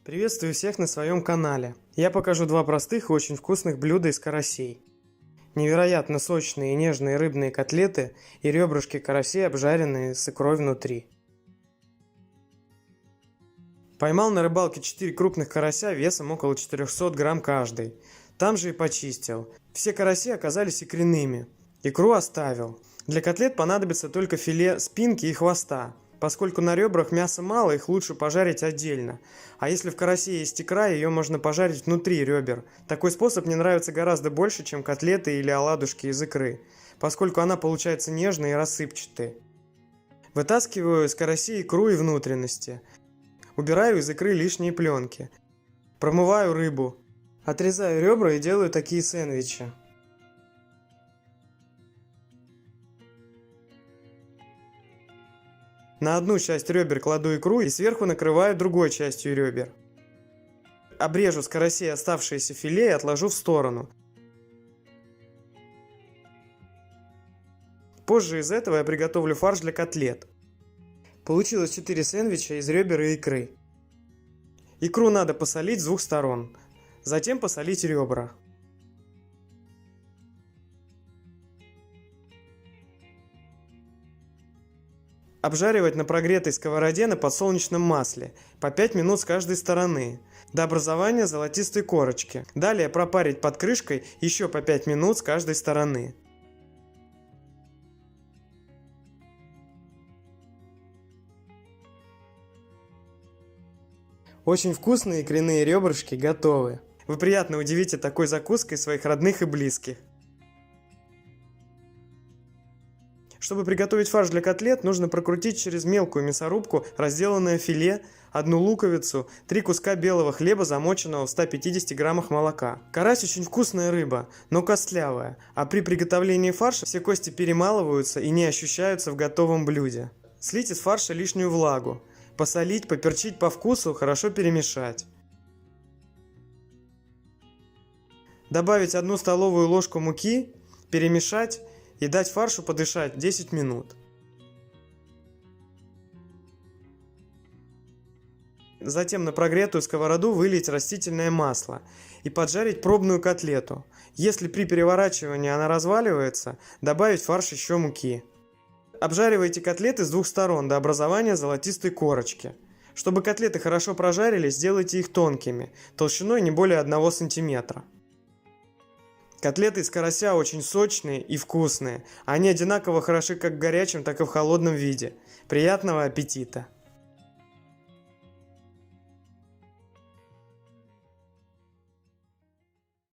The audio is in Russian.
Приветствую всех на своем канале. Я покажу два простых и очень вкусных блюда из карасей. Невероятно сочные и нежные рыбные котлеты и ребрышки карасей, обжаренные с икрой внутри. Поймал на рыбалке 4 крупных карася весом около 400 грамм каждый. Там же и почистил. Все караси оказались икряными. Икру оставил. Для котлет понадобится только филе спинки и хвоста. Поскольку на ребрах мяса мало, их лучше пожарить отдельно. А если в карасе есть икра, ее можно пожарить внутри ребер. Такой способ мне нравится гораздо больше, чем котлеты или оладушки из икры, поскольку она получается нежной и рассыпчатой. Вытаскиваю из карасей икру и внутренности. Убираю из икры лишние пленки. Промываю рыбу. Отрезаю ребра и делаю такие сэндвичи. На одну часть ребер кладу икру и сверху накрываю другой частью ребер. Обрежу с карасей оставшееся филе и отложу в сторону. Позже из этого я приготовлю фарш для котлет. Получилось 4 сэндвича из ребер и икры. Икру надо посолить с двух сторон, затем посолить ребра. Обжаривать на прогретой сковороде на подсолнечном масле по 5 минут с каждой стороны, до образования золотистой корочки. Далее пропарить под крышкой еще по 5 минут с каждой стороны. Очень вкусные икряные ребрышки готовы. Вы приятно удивите такой закуской своих родных и близких. Чтобы приготовить фарш для котлет, нужно прокрутить через мелкую мясорубку разделанное филе, одну луковицу, 3 куска белого хлеба, замоченного в 150 граммах молока. Карась очень вкусная рыба, но костлявая, а при приготовлении фарша все кости перемалываются и не ощущаются в готовом блюде. Слить из фарша лишнюю влагу. Посолить, поперчить по вкусу, хорошо перемешать. Добавить 1 столовую ложку муки, перемешать и дать фаршу подышать 10 минут. Затем на прогретую сковороду вылить растительное масло и поджарить пробную котлету. Если при переворачивании она разваливается, добавить в фарш еще муки. Обжаривайте котлеты с двух сторон до образования золотистой корочки. Чтобы котлеты хорошо прожарились, сделайте их тонкими, толщиной не более 1 см. Котлеты из карася очень сочные и вкусные. Они одинаково хороши как в горячем, так и в холодном виде. Приятного аппетита!